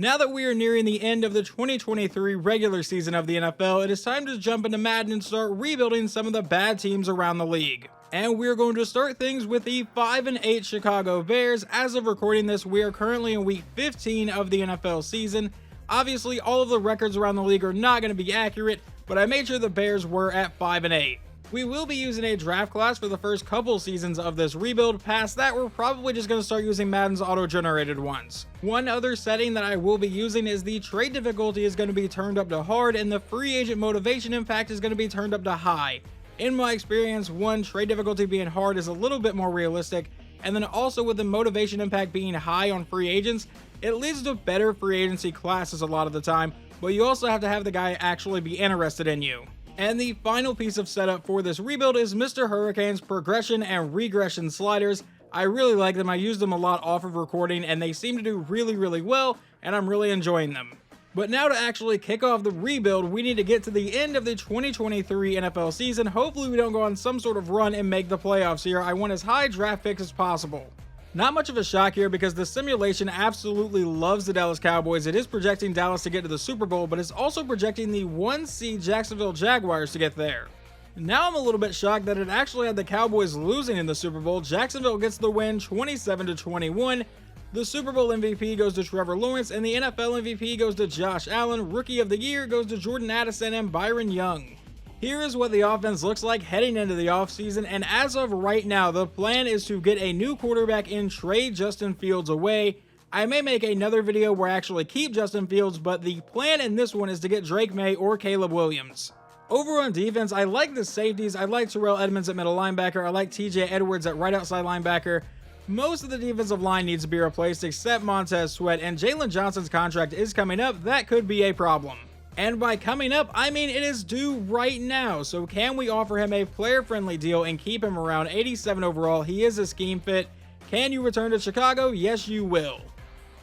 Now that we are nearing the end of the 2023 regular season of the NFL, it is time to jump into Madden and start rebuilding some of the bad teams around the league. And we're going to start things with the 5-8 Chicago Bears. As of recording this, we are currently in week 15 of the NFL season. Obviously, all of the records around the league are not going to be accurate, but I made sure the Bears were at 5-8. We will be using a draft class for the first couple seasons of this rebuild. Past that, we're probably just going to start using Madden's auto-generated ones. One other setting that I will be using is the trade difficulty is going to be turned up to hard, and the free agent motivation impact is going to be turned up to high. In my experience, trade difficulty being hard is a little bit more realistic, and then also with the motivation impact being high on free agents, it leads to better free agency classes a lot of the time, but you also have to have the guy actually be interested in you. And the final piece of setup for this rebuild is Mr. Hurricane's progression and regression sliders. I really like them. I use them a lot off of recording, and they seem to do really well, and I'm really enjoying them. But now to actually kick off the rebuild, we need to get to the end of the 2023 NFL season. Hopefully we don't go on some sort of run and make the playoffs here. I want as high draft picks as possible. Not much of a shock here because the simulation absolutely loves the Dallas Cowboys. It is projecting Dallas to get to the Super Bowl, but it's also projecting the 1 seed Jacksonville Jaguars to get there. Now I'm a little bit shocked that it actually had the Cowboys losing in the Super Bowl. Jacksonville gets the win 27-21. The Super Bowl MVP goes to Trevor Lawrence, and the NFL MVP goes to Josh Allen. Rookie of the Year goes to Jordan Addison and Byron Young. Here is what the offense looks like heading into the offseason, and as of right now, the plan is to get a new quarterback and trade Justin Fields away. I may make another video where I actually keep Justin Fields, but the plan in this one is to get Drake May or Caleb Williams. Over on defense, I like the safeties. I like Terrell Edmonds at middle linebacker. I like TJ Edwards at right outside linebacker. Most of the defensive line needs to be replaced except Montez Sweat, and Jalen Johnson's contract is coming up. That could be a problem. And by coming up, I mean it is due right now. So can we offer him a player-friendly deal and keep him around 87 overall? He is a scheme fit. Can you return to Chicago? Yes, you will.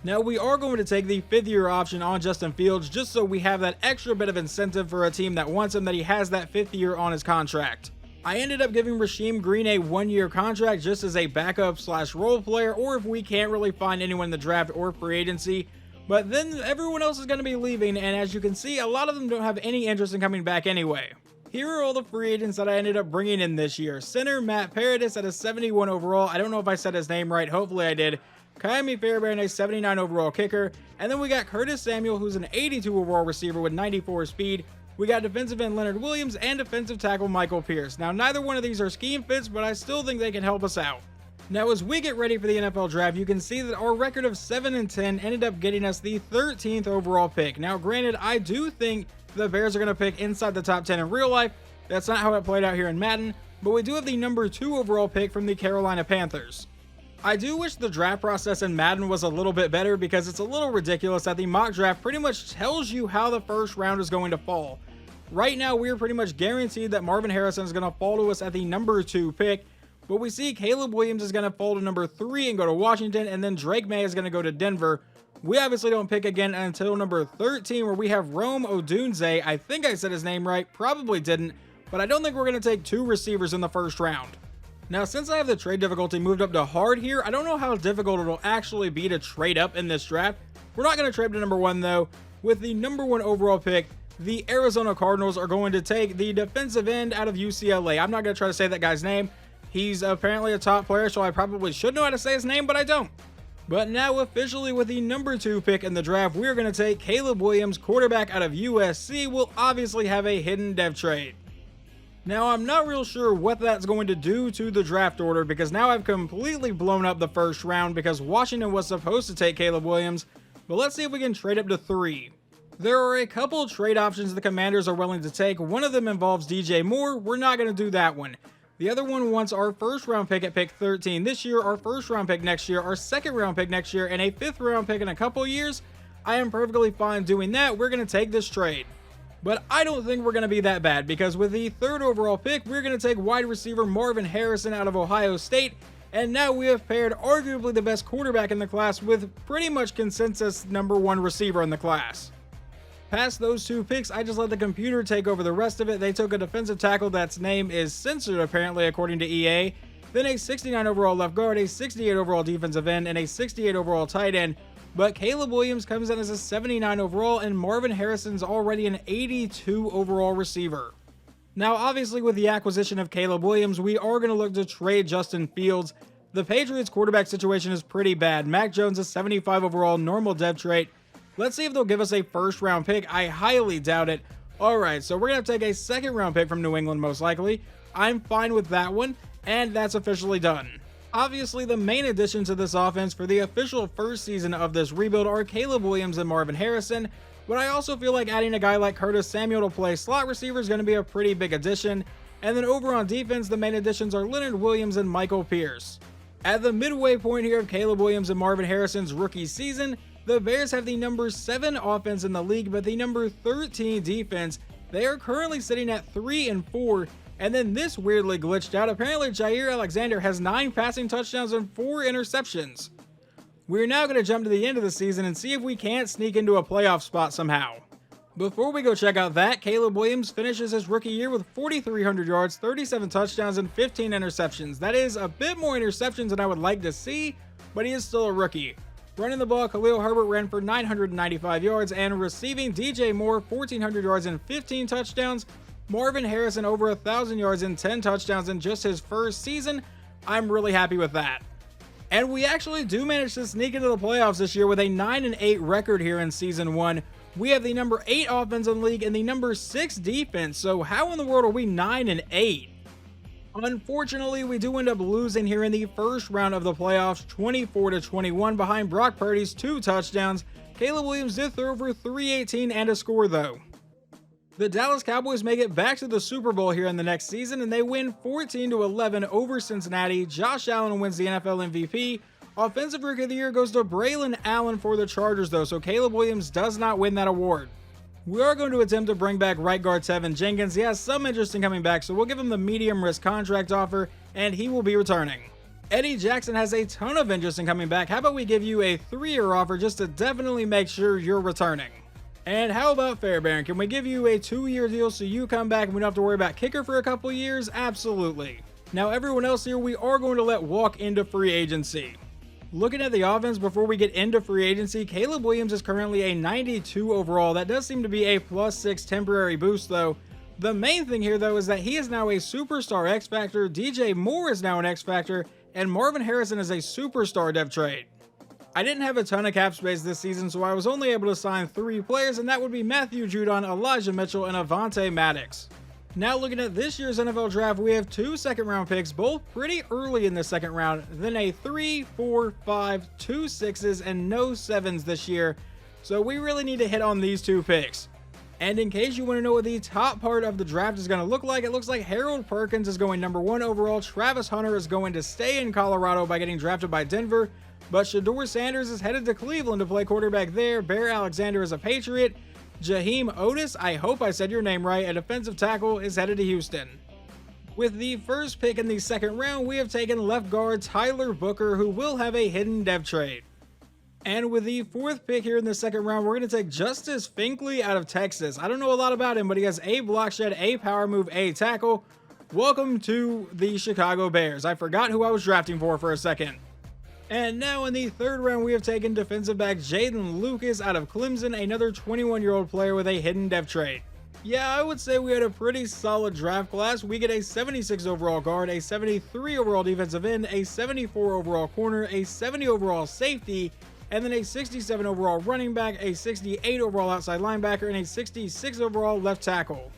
Now, we are going to take the 5th-year option on Justin Fields just so we have that extra bit of incentive for a team that wants him, that he has that 5th year on his contract. I ended up giving Rasheem Green a 1-year contract just as a backup/role player, or if we can't really find anyone in the draft or free agency. But then everyone else is going to be leaving, and as you can see, a lot of them don't have any interest in coming back anyway. Here are all the free agents that I ended up bringing in this year. Center Matt Paradis at a 71 overall. I don't know if I said his name right. Hopefully I did. Kaimi Fairbairn, a 79 overall kicker. And then we got Curtis Samuel, who's an 82 overall receiver with 94 speed. We got defensive end Leonard Williams and defensive tackle Michael Pierce. Now, neither one of these are scheme fits, but I still think they can help us out. Now, as we get ready for the NFL draft, you can see that our record of 7-10 ended up getting us the 13th overall pick. Now, granted, I do think the Bears are going to pick inside the top 10 in real life. That's not how it played out here in Madden, but we do have the number 2 overall pick from the Carolina Panthers. I do wish the draft process in Madden was a little bit better because it's a little ridiculous that the mock draft pretty much tells you how the first round is going to fall. Right now, we're pretty much guaranteed that Marvin Harrison is going to fall to us at the number 2 pick. But we see Caleb Williams is going to fall to number 3 and go to Washington, and then Drake May is going to go to Denver. We obviously don't pick again until number 13, where we have Rome Odunze. I think I said his name right, probably didn't, but I don't think we're going to take 2 receivers in the first round. Now, since I have the trade difficulty moved up to hard here, I don't know how difficult it'll actually be to trade up in this draft. We're not going to trade to number 1, though. With the number 1 overall pick, the Arizona Cardinals are going to take the defensive end out of UCLA. I'm not going to try to say that guy's name. He's apparently a top player, so I probably should know how to say his name, but I don't. But now officially with the number 2 pick in the draft, we're going to take Caleb Williams, quarterback out of USC. We'll obviously have a hidden dev trade. Now, I'm not real sure what that's going to do to the draft order because now I've completely blown up the first round because Washington was supposed to take Caleb Williams, but let's see if we can trade up to 3. There are a couple trade options the Commanders are willing to take. One of them involves DJ Moore. We're not going to do that one. The other one wants our first round pick at pick 13 this year, our first round pick next year, our second round pick next year, and a 5th round pick in a couple years. I am perfectly fine doing that. We're going to take this trade. But I don't think we're going to be that bad because with the 3rd overall pick, we're going to take wide receiver Marvin Harrison out of Ohio State. And now we have paired arguably the best quarterback in the class with pretty much consensus number 1 receiver in the class. Past those 2 picks, I just let the computer take over the rest of it. They took a defensive tackle that's name is censored apparently according to EA, then a 69 overall left guard, a 68 overall defensive end, and a 68 overall tight end. but Caleb Williams comes in as a 79 overall, and Marvin Harrison's already an 82 overall receiver. Now, obviously, with the acquisition of Caleb Williams, we are going to look to trade Justin Fields. The Patriots quarterback situation is pretty bad. Mac Jones is 75 overall, normal dev trait. Let's see if they'll give us a first round pick. I highly doubt it. Alright, so we're going to take a second round pick from New England most likely. I'm fine with that one, and that's officially done. Obviously, the main additions to this offense for the official first season of this rebuild are Caleb Williams and Marvin Harrison, but I also feel like adding a guy like Curtis Samuel to play slot receiver is going to be a pretty big addition. And then over on defense, the main additions are Leonard Williams and Michael Pierce. At the midway point here of Caleb Williams and Marvin Harrison's rookie season, the Bears have the number 7 offense in the league, but the number 13 defense. They are currently sitting at 3-4, and then this weirdly glitched out. Apparently, Jair Alexander has 9 passing touchdowns and 4 interceptions. We're now going to jump to the end of the season and see if we can't sneak into a playoff spot somehow. Before we go check out that, Caleb Williams finishes his rookie year with 4,300 yards, 37 touchdowns, and 15 interceptions. That is a bit more interceptions than I would like to see, but he is still a rookie. Running the ball, Khalil Herbert ran for 995 yards, and receiving DJ Moore 1,400 yards and 15 touchdowns. Marvin Harrison over 1,000 yards and 10 touchdowns in just his first season. I'm really happy with that. And we actually do manage to sneak into the playoffs this year with a 9-8 record here in season 1. We have the number 8 offense in the league and the number 6 defense, so how in the world are we 9-8? Unfortunately, we do end up losing here in the first round of the playoffs, 24-21 behind Brock Purdy's 2 touchdowns. Caleb Williams did throw for 318 and a score though. The Dallas Cowboys make it back to the Super Bowl here in the next season, and they win 14-11 over Cincinnati. Josh Allen wins the NFL MVP. Offensive Rookie of the Year goes to Braylon Allen for the Chargers though, so Caleb Williams does not win that award. We are going to attempt to bring back right guard Tevin Jenkins. He has some interest in coming back, so we'll give him the medium risk contract offer, and he will be returning. Eddie Jackson has a ton of interest in coming back. How about we give you a 3-year offer just to definitely make sure you're returning? And how about Fairbairn? Can we give you a 2-year deal so you come back and we don't have to worry about kicker for a couple years? Absolutely. Now everyone else here, we are going to let walk into free agency. Looking at the offense before we get into free agency, Caleb Williams is currently a 92 overall. That does seem to be a +6 temporary boost though. The main thing here though is that he is now a superstar X Factor, DJ Moore is now an X Factor, and Marvin Harrison is a superstar dev trade. I didn't have a ton of cap space this season, so I was only able to sign 3 players, and that would be Matthew Judon, Elijah Mitchell, and Avonte Maddox. Now looking at this year's NFL draft, we have 2 second-round picks, both pretty early in the second round, then a 3, 4, 5, 2 6s, and no 7s this year, so we really need to hit on these 2 picks. And in case you want to know what the top part of the draft is going to look like, it looks like Harold Perkins is going number 1 overall, Travis Hunter is going to stay in Colorado by getting drafted by Denver, but Shedeur Sanders is headed to Cleveland to play quarterback there, Bear Alexander is a Patriot, Jaheim Otis, I hope I said your name right, a defensive tackle, is headed to Houston. With the first pick in the second round, we have taken left guard Tyler Booker, who will have a hidden dev trade. And with the 4th pick here in the second round, we're going to take Justice Finkley out of Texas. I don't know a lot about him, but he has a block shed, a power move, a tackle. Welcome to the Chicago Bears. I forgot who I was drafting for a second. And now in the 3rd round, we have taken defensive back Jaden Lucas out of Clemson, another 21-year-old player with a hidden dev trait. Yeah, I would say we had a pretty solid draft class. We get a 76 overall guard, a 73 overall defensive end, a 74 overall corner, a 70 overall safety, and then a 67 overall running back, a 68 overall outside linebacker, and a 66 overall left tackle.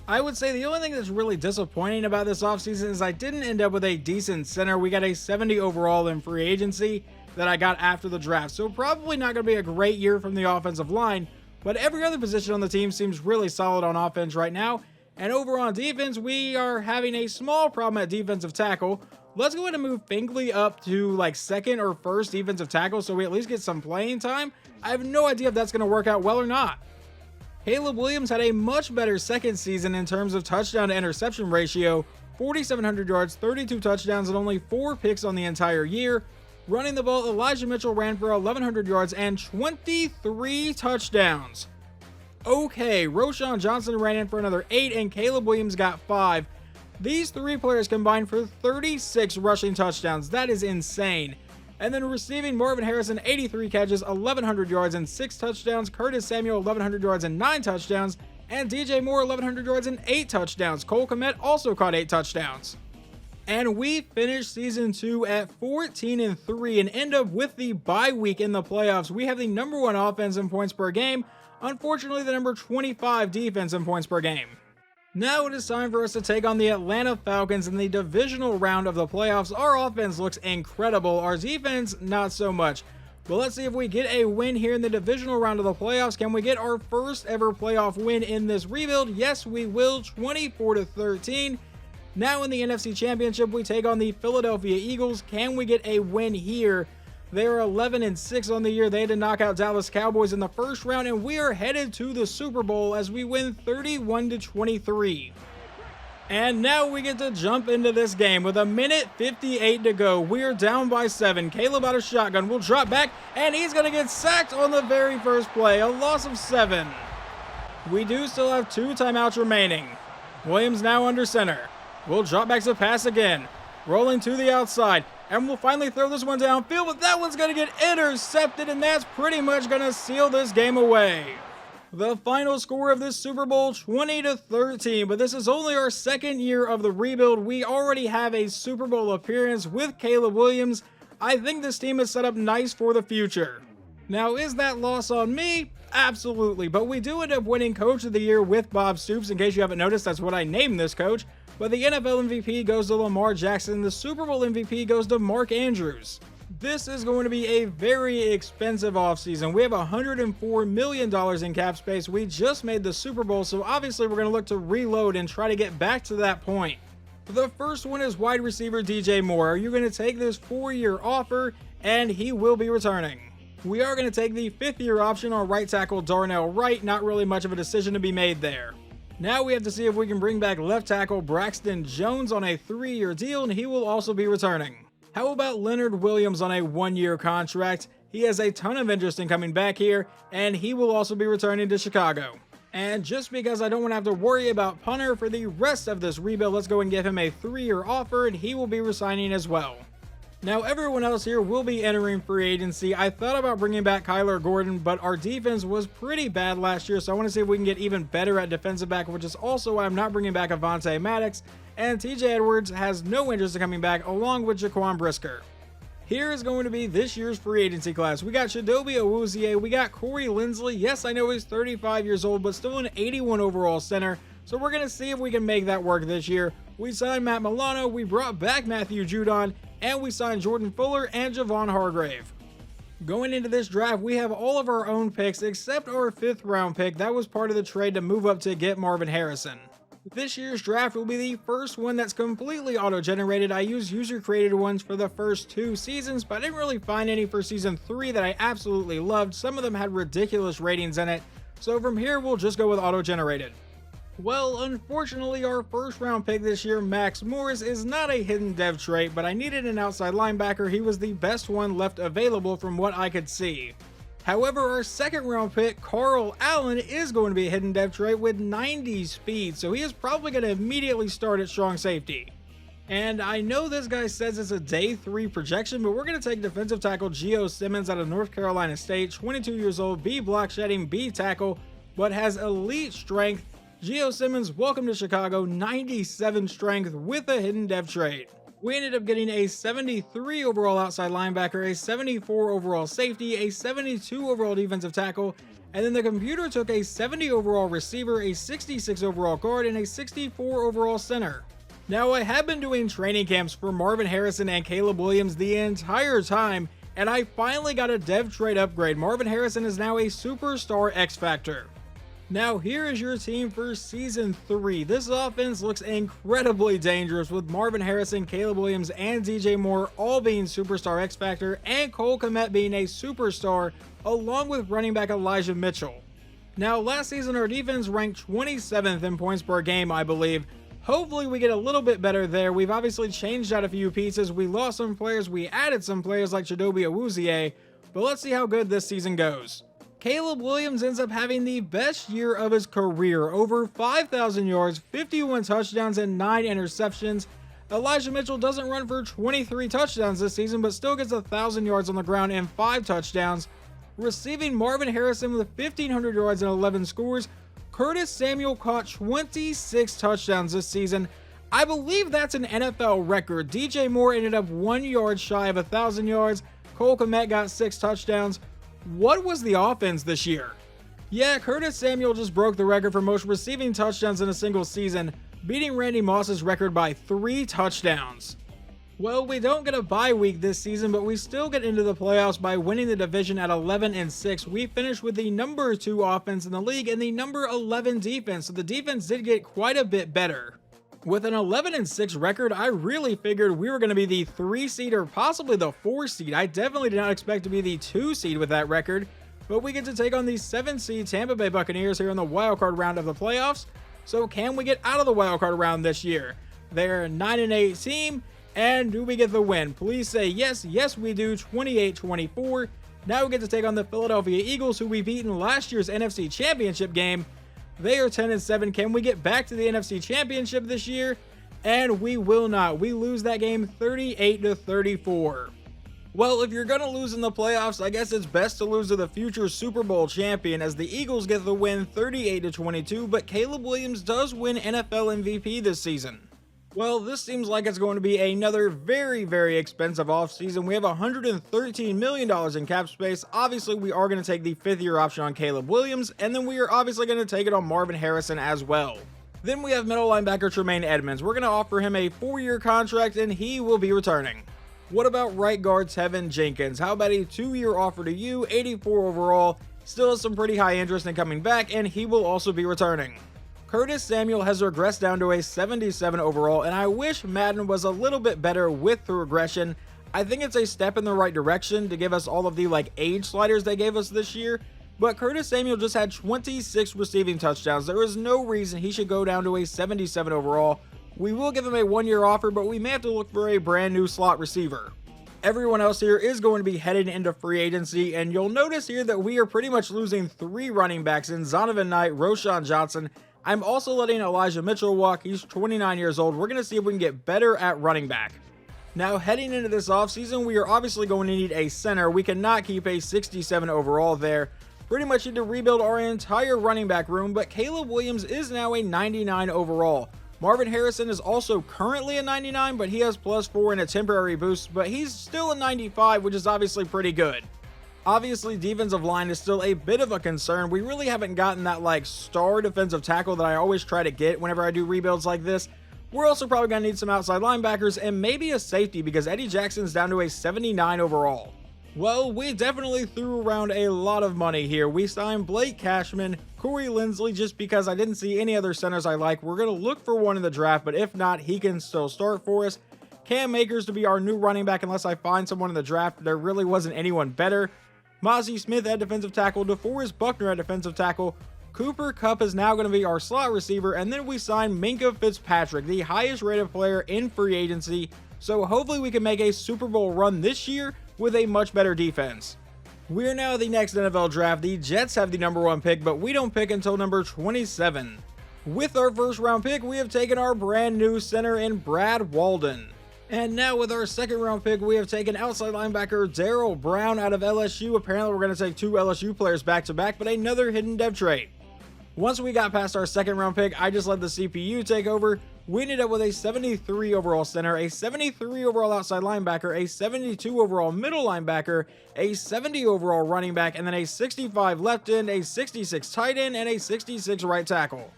I would say the only thing that's really disappointing about this offseason is I didn't end up with a decent center. We got a 70 overall in free agency that I got after the draft, so probably not going to be a great year from the offensive line, but every other position on the team seems really solid on offense right now. And over on defense, we are having a small problem at defensive tackle. Let's go ahead and move Finkley up to like 2nd or 1st defensive tackle so we at least get some playing time. I have no idea if that's going to work out well or not. Caleb Williams had a much better second season in terms of touchdown to interception ratio, 4,700 yards, 32 touchdowns, and only 4 picks on the entire year. Running the ball, Elijah Mitchell ran for 1,100 yards and 23 touchdowns. Okay, Roschon Johnson ran in for another 8, and Caleb Williams got 5. These 3 players combined for 36 rushing touchdowns. That is insane. And then receiving, Marvin Harrison, 83 catches, 1,100 yards and 6 touchdowns. Curtis Samuel, 1,100 yards and 9 touchdowns. And DJ Moore, 1,100 yards and 8 touchdowns. Cole Kmet also caught 8 touchdowns. And we finished season 2 at 14-3 and end up with the bye week in the playoffs. We have the number 1 offense in points per game. Unfortunately, the number 25 defense in points per game. Now it is time for us to take on the Atlanta Falcons in the divisional round of the playoffs. Our offense looks incredible. Our defense, not so much. But let's see if we get a win here in the divisional round of the playoffs. Can we get our first ever playoff win in this rebuild? Yes, we will. 24-13. Now in the NFC Championship, we take on the Philadelphia Eagles. Can we get a win here? They are 11-6 on the year. They had to knock out Dallas Cowboys in the first round, and we are headed to the Super Bowl as we win 31-23. And now we get to jump into this game with 1:58 to go. We are down by 7. Caleb out of shotgun will drop back, and he's going to get sacked on the very first play. A loss of 7. We do still have 2 timeouts remaining. Williams now under center. We'll drop back to pass again. Rolling to the outside. And we'll finally throw this one downfield, but that one's going to get intercepted, and that's pretty much going to seal this game away. The final score of this Super Bowl, 20-13, but this is only our second year of the rebuild. We already have a Super Bowl appearance with Caleb Williams. I think this team is set up nice for the future. Now, is that loss on me? Absolutely, but we do end up winning Coach of the Year with Bob Stoops. In case you haven't noticed, that's what I named this coach. But the NFL MVP goes to Lamar Jackson. The Super Bowl MVP goes to Mark Andrews. This is going to be a very expensive offseason. We have $104 million in cap space. We just made the Super Bowl, so obviously we're going to look to reload and try to get back to that point. The first one is wide receiver DJ Moore. Are you going to take this 4-year offer? And he will be returning. We are going to take the 5th-year option on right tackle Darnell Wright. Not really much of a decision to be made there. Now we have to see if we can bring back left tackle Braxton Jones on a 3-year deal, and he will also be returning. How about Leonard Williams on a 1-year contract? He has a ton of interest in coming back here, and he will also be returning to Chicago. And just because I don't want to have to worry about punter for the rest of this rebuild, let's go and give him a 3-year offer, and he will be resigning as well. Now, everyone else here will be entering free agency. I thought about bringing back Kyler Gordon, but our defense was pretty bad last year, so I want to see if we can get even better at defensive back, which is also why I'm not bringing back Avonte Maddox, and TJ Edwards has no interest in coming back, along with Jaquan Brisker. Here is going to be this year's free agency class. We got Chidobe Awuzie, we got Corey Linsley. Yes, I know he's 35 years old, but still an 81 overall center, so we're going to see if we can make that work this year. We signed Matt Milano, we brought back Matthew Judon, and we signed Jordan Fuller and Javon Hargrave. Going into this draft, we have all of our own picks except our 5th round pick. That was part of the trade to move up to get Marvin Harrison. This year's draft will be the first one that's completely auto-generated. I used user-created ones for the first 2 seasons, but I didn't really find any for season 3 that I absolutely loved. Some of them had ridiculous ratings in it, so from here we'll just go with auto-generated. Well, unfortunately, our 1st round pick this year, Max Morris, is not a hidden dev trait, but I needed an outside linebacker. He was the best one left available from what I could see. However, our 2nd round pick, Carl Allen, is going to be a hidden dev trait with 90 speed, so he is probably going to immediately start at strong safety. And I know this guy says it's a day 3 projection, but we're going to take defensive tackle Geo Simmons out of North Carolina State, 22 years old, B block shedding, B tackle, but has elite strength. Geo Simmons, welcome to Chicago, 97 strength with a hidden dev trait. We ended up getting a 73 overall outside linebacker, a 74 overall safety, a 72 overall defensive tackle, and then the computer took a 70 overall receiver, a 66 overall guard, and a 64 overall center. Now, I have been doing training camps for Marvin Harrison and Caleb Williams the entire time, and I finally got a dev trait upgrade. Marvin Harrison is now a superstar X Factor. Now here is your team for Season 3. This offense looks incredibly dangerous with Marvin Harrison, Caleb Williams, and DJ Moore all being Superstar X Factor, and Cole Kmet being a Superstar, along with running back Elijah Mitchell. Now last season our defense ranked 27th in points per game, I believe. Hopefully we get a little bit better there. We've obviously changed out a few pieces. We lost some players, we added some players like Chidobe Awuzie, but let's see how good this season goes. Caleb Williams ends up having the best year of his career, over 5,000 yards, 51 touchdowns, and 9 interceptions. Elijah Mitchell doesn't run for 23 touchdowns this season, but still gets 1,000 yards on the ground and 5 touchdowns. Receiving, Marvin Harrison with 1,500 yards and 11 scores. Curtis Samuel caught 26 touchdowns this season. I believe that's an NFL record. DJ Moore ended up 1 yard shy of 1,000 yards. Cole Kmet got 6 touchdowns. What was the offense this year? Yeah, Curtis Samuel just broke the record for most receiving touchdowns in a single season, beating Randy Moss's record by 3 touchdowns. Well, we don't get a bye week this season, but we still get into the playoffs by winning the division at 11-6. We finished with the number 2 offense in the league and the number 11 defense, so the defense did get quite a bit better. With an 11-6 record, I really figured we were going to be the 3 seed or possibly the 4 seed. I definitely did not expect to be the 2 seed with that record, but we get to take on the 7 seed Tampa Bay Buccaneers here in the wildcard round of the playoffs. So can we get out of the wildcard round this year? They're a 9-8 team, and do we get the win? Please say yes. Yes, we do. 28-24. Now we get to take on the Philadelphia Eagles, who we beat in last year's NFC Championship game. They are 10-7. Can we get back to the NFC Championship this year? And we will not. We lose that game 38-34. Well, if you're going to lose in the playoffs, I guess it's best to lose to the future Super Bowl champion, as the Eagles get the win 38-22, but Caleb Williams does win NFL MVP this season. Well, this seems like it's going to be another very, very expensive offseason. We have $113 million in cap space. Obviously, we are going to take the 5th-year option on Caleb Williams, and then we are obviously going to take it on Marvin Harrison as well. Then we have middle linebacker Tremaine Edmonds. We're going to offer him a 4-year contract, and he will be returning. What about right guard Tevin Jenkins? How about a 2-year offer to you, 84 overall, still has some pretty high interest in coming back, and he will also be returning. Curtis Samuel has regressed down to a 77 overall, and I wish Madden was a little bit better with the regression. I think it's a step in the right direction to give us all of the age sliders they gave us this year, but Curtis Samuel just had 26 receiving touchdowns. There is no reason he should go down to a 77 overall. We will give him a 1-year offer, but we may have to look for a brand new slot receiver. Everyone else here is going to be heading into free agency, and you'll notice here that we are pretty much losing 3 running backs in Zonovan Knight, Roschon Johnson. I'm also letting Elijah Mitchell walk. He's 29 years old. We're going to see if we can get better at running back. Now, heading into this offseason, we are obviously going to need a center. We cannot keep a 67 overall there. Pretty much need to rebuild our entire running back room, but Caleb Williams is now a 99 overall. Marvin Harrison is also currently a 99, but he has +4 and a temporary boost, but he's still a 95, which is obviously pretty good. Obviously, defensive line is still a bit of a concern. We really haven't gotten that star defensive tackle that I always try to get whenever I do rebuilds like this. We're also probably going to need some outside linebackers and maybe a safety, because Eddie Jackson's down to a 79 overall. Well, we definitely threw around a lot of money here. We signed Blake Cashman, Corey Linsley, just because I didn't see any other centers I like. We're going to look for one in the draft, but if not, he can still start for us. Cam Akers to be our new running back unless I find someone in the draft. There really wasn't anyone better. Mozzie Smith at defensive tackle, DeForest Buckner at defensive tackle. Cooper Kupp is now going to be our slot receiver, and then we signed Minkah Fitzpatrick, the highest rated player in free agency. So hopefully we can make a Super Bowl run this year with a much better defense. We're now the next NFL draft. The Jets have the number 1 pick, but we don't pick until number 27. With our first round pick, we have taken our brand new center in Brad Walden. And now with our second round pick, we have taken outside linebacker Darrell Brown out of LSU. Apparently we're going to take 2 LSU players back to back, but another hidden dev trait. Once we got past our second round pick, I just let the CPU take over. We ended up with a 73 overall center, a 73 overall outside linebacker, a 72 overall middle linebacker, a 70 overall running back, and then a 65 left end, a 66 tight end, and a 66 right tackle.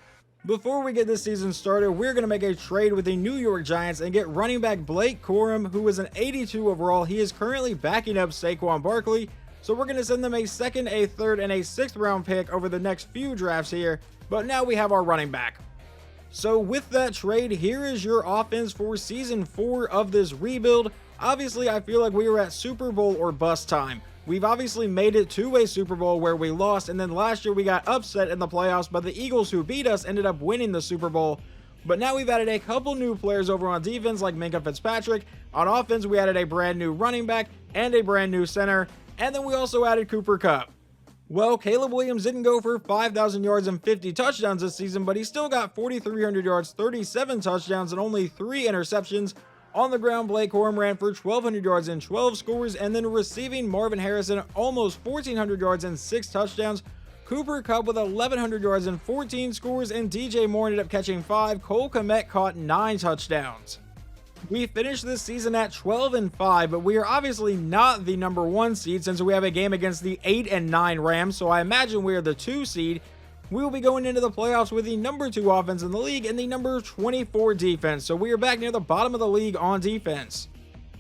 Before we get this season started, we're going to make a trade with the New York Giants and get running back Blake Corum, who is an 82 overall. He is currently backing up Saquon Barkley, so we're going to send them a 2nd, a 3rd, and a 6th round pick over the next few drafts here, but now we have our running back. So with that trade, here is your offense for Season 4 of this rebuild. Obviously, I feel like we were at Super Bowl or bust time. We've obviously made it to a Super Bowl where we lost, and then last year we got upset in the playoffs, but the Eagles, who beat us, ended up winning the Super Bowl. But now we've added a couple new players over on defense like Minkah Fitzpatrick. On offense, we added a brand new running back and a brand new center, and then we also added Cooper Kupp. Well, Caleb Williams didn't go for 5,000 yards and 50 touchdowns this season, but he still got 4,300 yards, 37 touchdowns, and only 3 interceptions. On the ground, Blake Corum ran for 1,200 yards and 12 scores, and then receiving, Marvin Harrison almost 1,400 yards and 6 touchdowns. Cooper Kupp with 1,100 yards and 14 scores, and DJ Moore ended up catching 5. Cole Kmet caught 9 touchdowns. We finished this season at 12-5, but we are obviously not the number 1 seed since we have a game against the 8-9 Rams, so I imagine we are the 2 seed. We will be going into the playoffs with the number 2 offense in the league and the number 24 defense, so we are back near the bottom of the league on defense.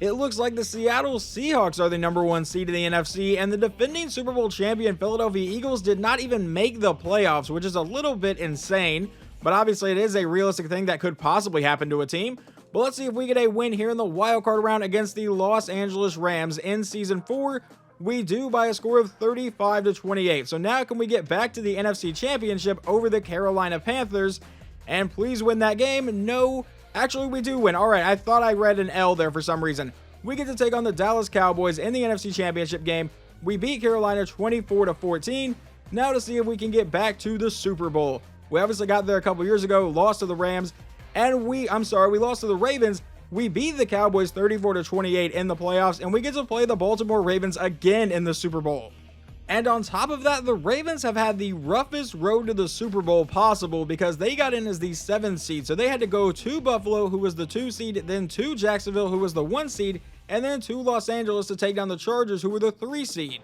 It looks like the Seattle Seahawks are the number 1 seed in the NFC, and the defending Super Bowl champion Philadelphia Eagles did not even make the playoffs, which is a little bit insane, but obviously it is a realistic thing that could possibly happen to a team. But let's see if we get a win here in the wildcard round against the Los Angeles Rams in Season 4. We do by a score of 35-28. So now can we get back to the NFC Championship over the Carolina Panthers? And please win that game. No, actually we do win. All right, I thought I read an L there for some reason. We get to take on the Dallas Cowboys in the NFC Championship game. We beat Carolina 24-14. Now to see if we can get back to the Super Bowl. We obviously got there a couple years ago, lost to the Rams, and we lost to the Ravens. We beat the Cowboys 34-28 in the playoffs, and we get to play the Baltimore Ravens again in the Super Bowl. And on top of that, the Ravens have had the roughest road to the Super Bowl possible because they got in as the 7th seed. So they had to go to Buffalo, who was the 2 seed, then to Jacksonville, who was the 1 seed, and then to Los Angeles to take down the Chargers, who were the 3 seed.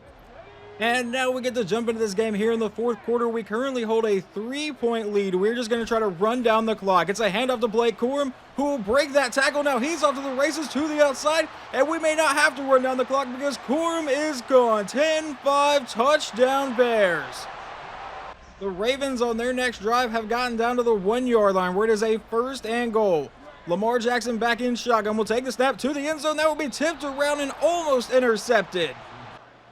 And now we get to jump into this game here in the 4th quarter. We currently hold a 3-point lead. We're just going to try to run down the clock. It's a handoff to Blake Corum, who will break that tackle. Now he's off to the races to the outside, and we may not have to run down the clock because Corum is gone. 10-5 touchdown Bears. The Ravens on their next drive have gotten down to the 1-yard line where it is a 1st and goal. Lamar Jackson back in shotgun will take the snap to the end zone. That will be tipped around and almost intercepted.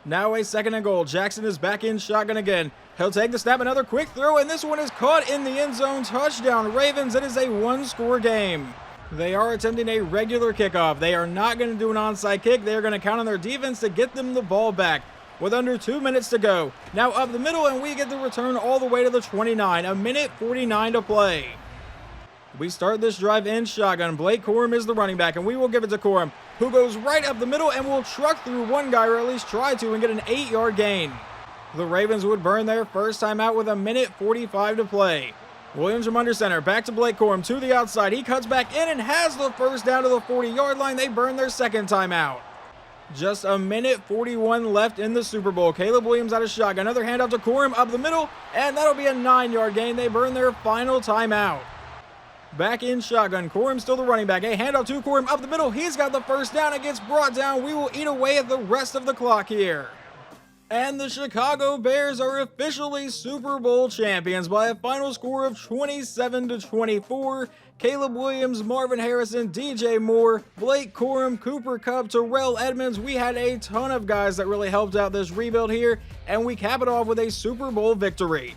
Now a 2nd and goal. Jackson is back in shotgun again. He'll take the snap, another quick throw, and this one is caught in the end zone. Touchdown Ravens. It is a 1-score game. They are attempting a regular kickoff. They are not going to do an onside kick. They are going to count on their defense to get them the ball back with under 2 minutes to go. Now up the middle, and we get the return all the way to the 29. 1:49 to play. We start this drive in shotgun. Blake Corum is the running back, and we will give it to Corum, who goes right up the middle and will truck through one guy, or at least try to, and get an 8-yard gain. The Ravens would burn their first time out with 1:45 to play. Williams from under center, back to Blake Corum to the outside. He cuts back in and has the first down to the 40-yard line. They burn their second timeout. Just 1:41 left in the Super Bowl. Caleb Williams out of shotgun. Another handoff to Corum up the middle, and that'll be a 9-yard gain. They burn their final timeout. Back in shotgun. Corum still the running back. A handoff to Corum up the middle. He's got the first down. It gets brought down. We will eat away at the rest of the clock here. And the Chicago Bears are officially Super Bowl champions by a final score of 27-24. Caleb Williams, Marvin Harrison, DJ Moore, Blake Corum, Cooper Kupp, Terrell Edmonds. We had a ton of guys that really helped out this rebuild here, and we cap it off with a Super Bowl victory.